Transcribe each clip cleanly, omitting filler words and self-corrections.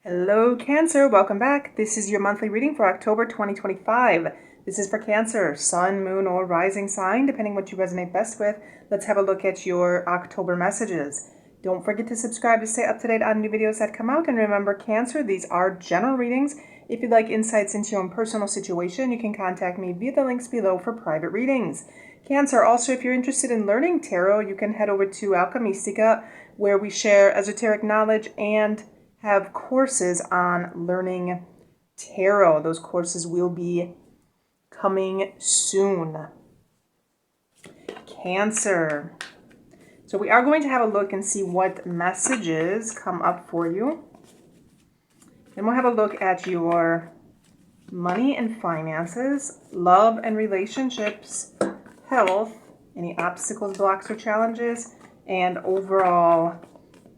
Hello, Cancer. Welcome back. This is your monthly reading for October 2025. This is for Cancer, Sun, Moon, or Rising sign, depending what you resonate best with. Let's have a look at your October messages. Don't forget to subscribe to stay up to date on new videos that come out. And remember, Cancer, these are general readings. If you'd like insights into your own personal situation, you can contact me via the links below for private readings. Cancer, also, if you're interested in learning tarot, you can head over to Alkemystica, where we share esoteric knowledge and have courses on learning tarot. Those courses will be coming soon. Cancer. So we are going to have a look and see what messages come up for you. Then we'll have a look at your money and finances, love and relationships, health, any obstacles, blocks, or challenges, and overall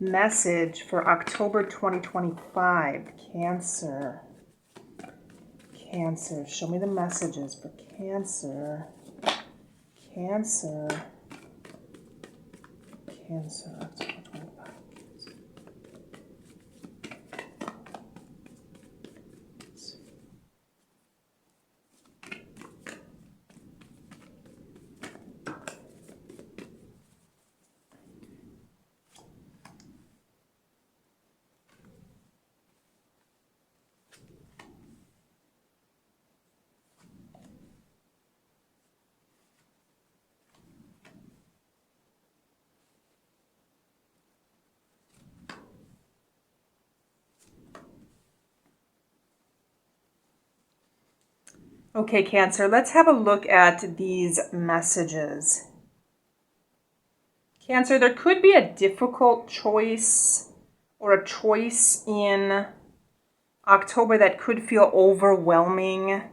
message for October 2025. Cancer. Cancer. Show me the messages for Cancer. Cancer. Cancer. October 25. Okay, Cancer, let's have a look at these messages. Cancer, there could be a difficult choice or a choice in October that could feel overwhelming.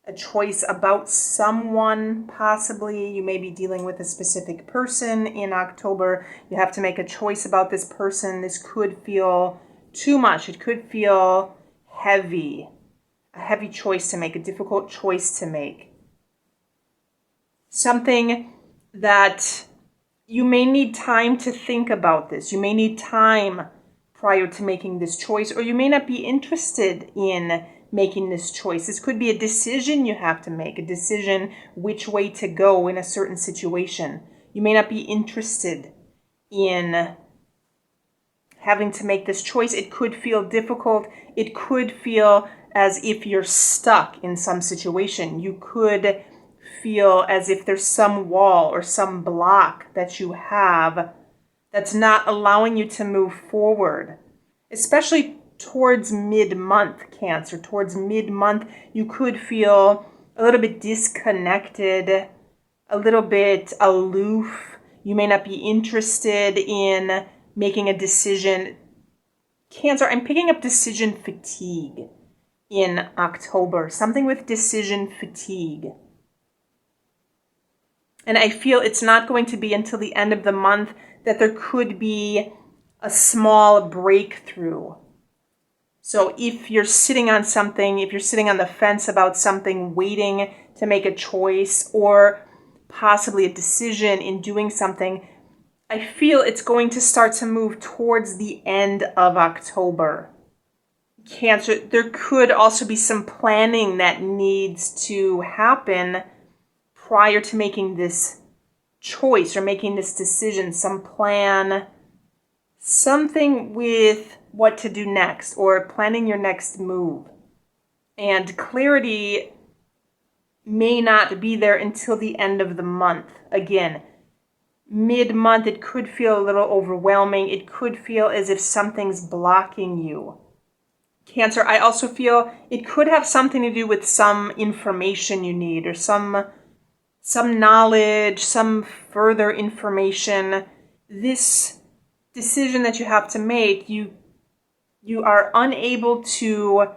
A choice about someone, possibly. You may be dealing with a specific person in October. You have to make a choice about this person. This could feel too much. It could feel heavy. A heavy choice to make, a difficult choice to make. Something that you may need time to think about this. You may need time prior to making this choice, or you may not be interested in making this choice. This could be a decision you have to make, a decision which way to go in a certain situation. You may not be interested in having to make this choice. It could feel difficult. It could feel as if you're stuck in some situation. You could feel as if there's some wall or some block that you have that's not allowing you to move forward, especially towards mid-month, Cancer. Towards mid-month, you could feel a little bit disconnected, a little bit aloof. You may not be interested in making a decision. Cancer, I'm picking up decision fatigue in October. Something with decision fatigue. And I feel it's not going to be until the end of the month that there could be a small breakthrough. So if you're sitting on something, if you're sitting on the fence about something, waiting to make a choice or possibly a decision in doing something, I feel it's going to start to move towards the end of October. Cancer, there could also be some planning that needs to happen prior to making this choice or making this decision. Some plan, something with what to do next or planning your next move. And clarity may not be there until the end of the month. Again, mid-month, it could feel a little overwhelming. It could feel as if something's blocking you. Cancer, I also feel it could have something to do with some information you need or some knowledge, some further information. This decision that you have to make, you are unable to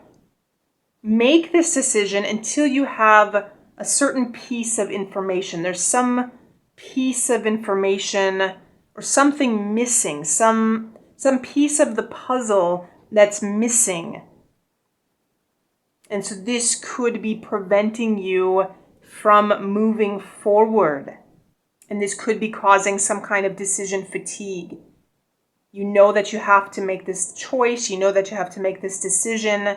make this decision until you have a certain piece of information. There's some piece of information or something missing, some piece of the puzzle that's missing. And so this could be preventing you from moving forward. And this could be causing some kind of decision fatigue. You know that you have to make this choice. You know that you have to make this decision.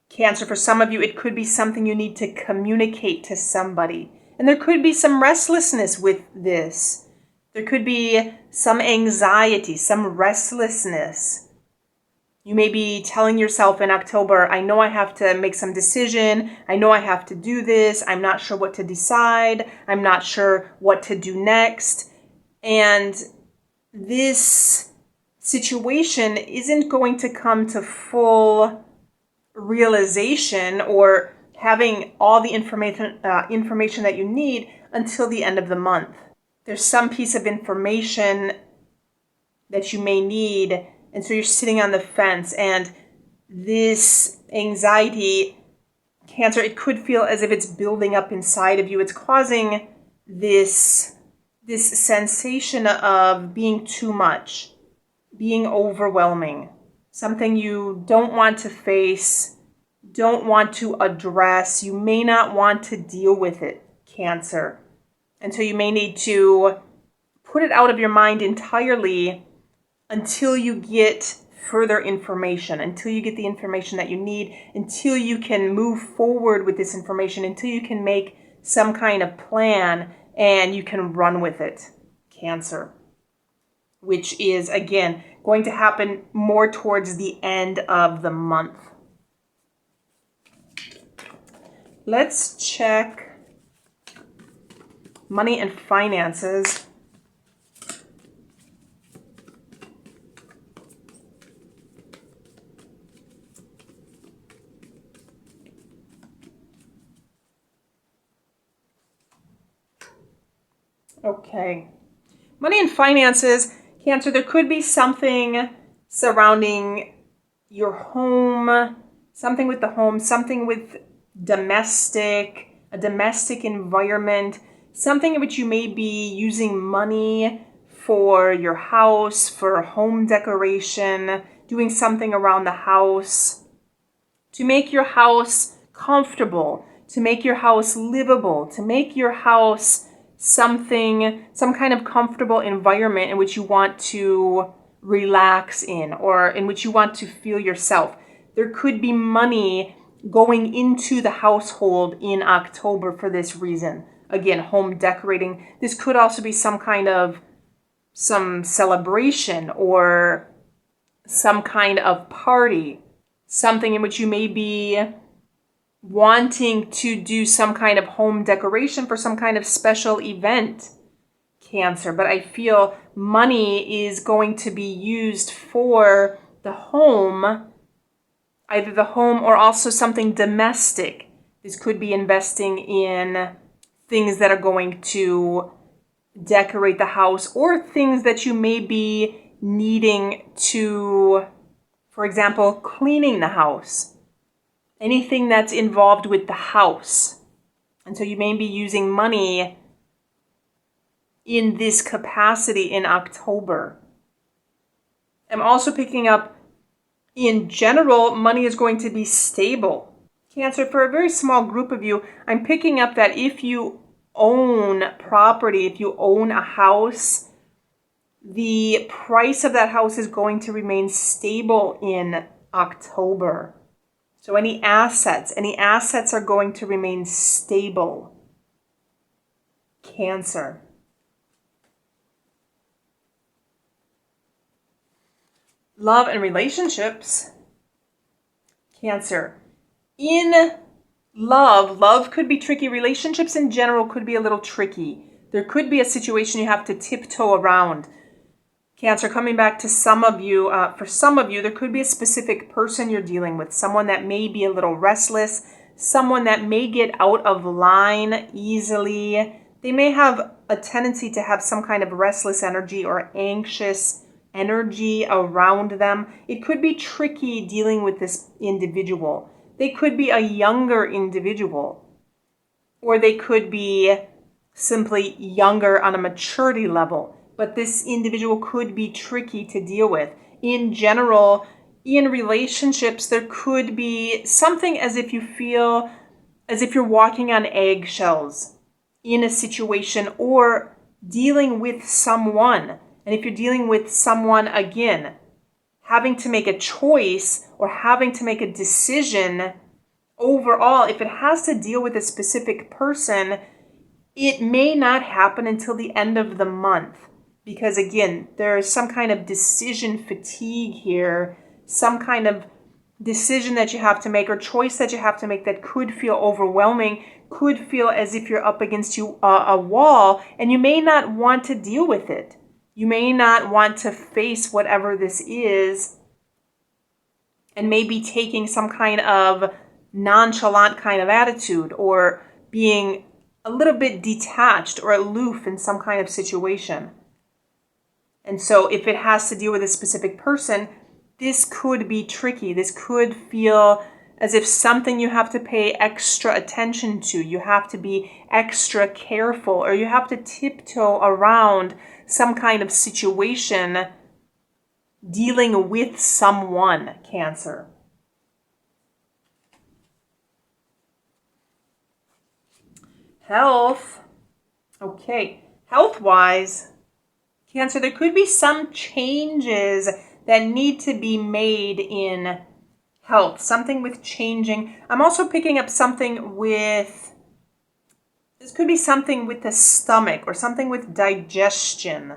Cancer, for some of you, it could be something you need to communicate to somebody. And there could be some restlessness with this. There could be some anxiety, some restlessness. You may be telling yourself in October, I know I have to make some decision. I know I have to do this. I'm not sure what to decide. I'm not sure what to do next. And this situation isn't going to come to full realization or having all the information that you need until the end of the month. There's some piece of information that you may need, and so you're sitting on the fence, and this anxiety, Cancer, it could feel as if it's building up inside of you. It's causing this sensation of being too much, being overwhelming, something you don't want to face, don't want to address. You may not want to deal with it, Cancer. And so you may need to put it out of your mind entirely until you get further information, until you get the information that you need, until you can move forward with this information, until you can make some kind of plan and you can run with it, Cancer. Which is, again, going to happen more towards the end of the month. Let's check money and finances. Okay. Money and finances, Cancer, there could be something surrounding your home, something with the home, something with a domestic environment, something in which you may be using money for your house, for home decoration, doing something around the house to make your house comfortable, to make your house livable, to make your house some kind of comfortable environment in which you want to relax in, or in which you want to feel yourself. There could be money going into the household in October for this reason. Again, home decorating. This could also be some celebration or some kind of party, something in which you may be wanting to do some kind of home decoration for some kind of special event, Cancer. But I feel money is going to be used for the home, either the home or also something domestic. This could be investing in things that are going to decorate the house, or things that you may be needing to, for example, cleaning the house. Anything that's involved with the house. And so you may be using money in this capacity in October. I'm also picking up, in general, money is going to be stable. Cancer, for a very small group of you, I'm picking up that if you own property, if you own a house, the price of that house is going to remain stable in October. So any assets are going to remain stable, Cancer. Love and relationships, Cancer. In love could be tricky. Relationships in general could be a little tricky. There could be a situation you have to tiptoe around. Cancer, coming back to some of you, for some of you, there could be a specific person you're dealing with, someone that may be a little restless, someone that may get out of line easily. They may have a tendency to have some kind of restless energy or anxious energy around them. It could be tricky dealing with this individual. They could be a younger individual, or they could be simply younger on a maturity level. But this individual could be tricky to deal with. In general, in relationships, there could be something as if you feel as if you're walking on eggshells in a situation, or dealing with someone And if you're dealing with someone, again, having to make a choice or having to make a decision overall, if it has to deal with a specific person, it may not happen until the end of the month. Because again, there's some kind of decision fatigue here, some kind of decision that you have to make or choice that you have to make that could feel overwhelming, could feel as if you're up against a wall, and you may not want to deal with it. You may not want to face whatever this is, and maybe taking some kind of nonchalant kind of attitude or being a little bit detached or aloof in some kind of situation. And so if it has to deal with a specific person, this could be tricky. This could feel as if something you have to pay extra attention to. You have to be extra careful, or you have to tiptoe around some kind of situation dealing with someone, Cancer. Health. Okay, health-wise, Cancer, there could be some changes that need to be made in health. Something with changing. I'm also picking up something with, this could be something with the stomach or something with digestion.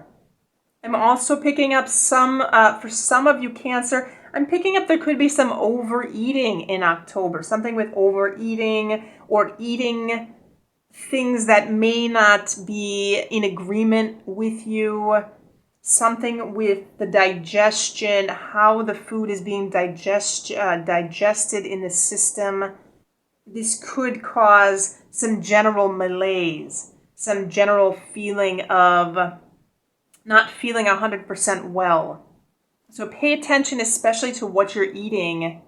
I'm also picking up some, for some of you, Cancer, I'm picking up there could be some overeating in October. Something with overeating or eating things that may not be in agreement with you, something with the digestion, how the food is being digested in the system. This could cause some general malaise, some general feeling of not feeling 100% well. So pay attention especially to what you're eating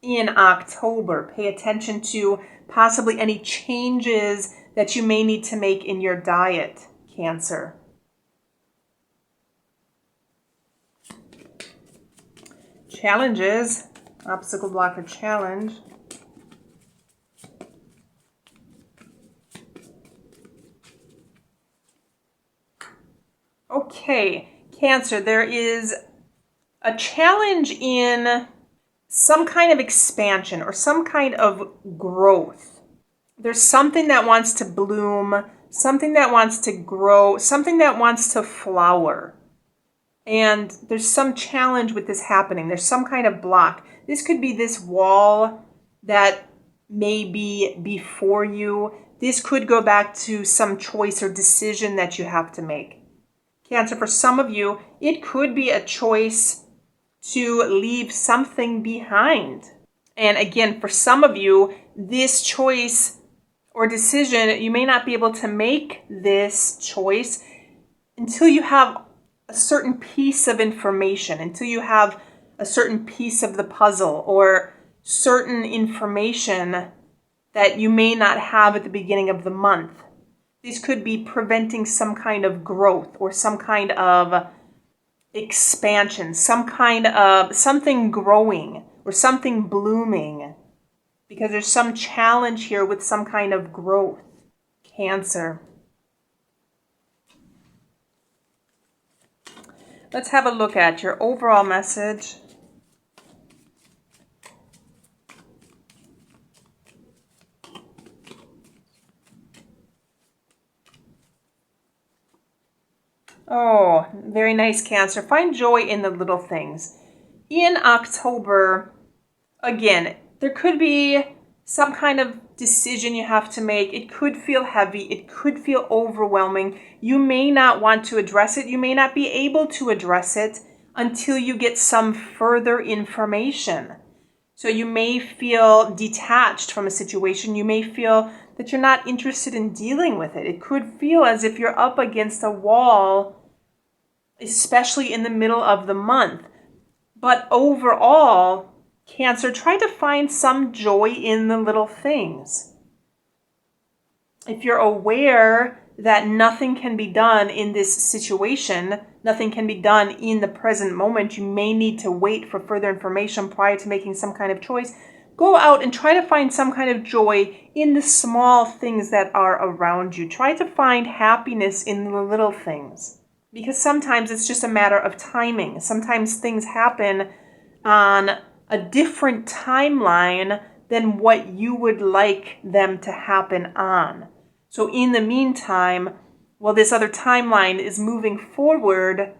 in October. Pay attention to possibly any changes that you may need to make in your diet, Cancer. Challenges, obstacle blocker challenge. Okay, Cancer, there is a challenge in some kind of expansion or some kind of growth. There's something that wants to bloom, something that wants to grow, something that wants to flower. And there's some challenge with this happening. There's some kind of block. This could be this wall that may be before you. This could go back to some choice or decision that you have to make. Cancer, for some of you, it could be a choice to leave something behind. And again, for some of you, this choice or decision, you may not be able to make this choice until you have a certain piece of information, until you have a certain piece of the puzzle or certain information that you may not have at the beginning of the month. This could be preventing some kind of growth or some kind of expansion, some kind of something growing or something blooming, because there's some challenge here with some kind of growth, Cancer. Let's have a look at your overall message. Oh, very nice, Cancer. Find joy in the little things. In October, again, there could be some kind of decision you have to make. It could feel heavy. It could feel overwhelming. You may not want to address it. You may not be able to address it until you get some further information. So you may feel detached from a situation. You may feel that you're not interested in dealing with it. It could feel as if you're up against a wall, especially in the middle of the month. But overall, Cancer, try to find some joy in the little things. If you're aware that nothing can be done in this situation, nothing can be done in the present moment, you may need to wait for further information prior to making some kind of choice. Go out and try to find some kind of joy in the small things that are around you. Try to find happiness in the little things. Because sometimes it's just a matter of timing. Sometimes things happen on a different timeline than what you would like them to happen on. So in the meantime, while this other timeline is moving forward,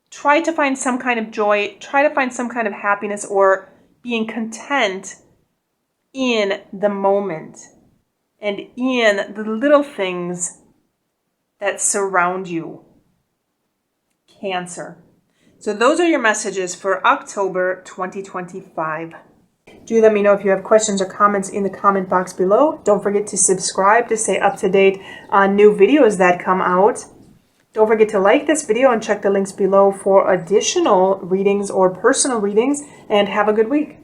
try to find some kind of joy, try to find some kind of happiness or being content in the moment and in the little things that surround you. Cancer. So those are your messages for October 2025. Do let me know if you have questions or comments in the comment box below. Don't forget to subscribe to stay up to date on new videos that come out. Don't forget to like this video and check the links below for additional readings or personal readings, and have a good week.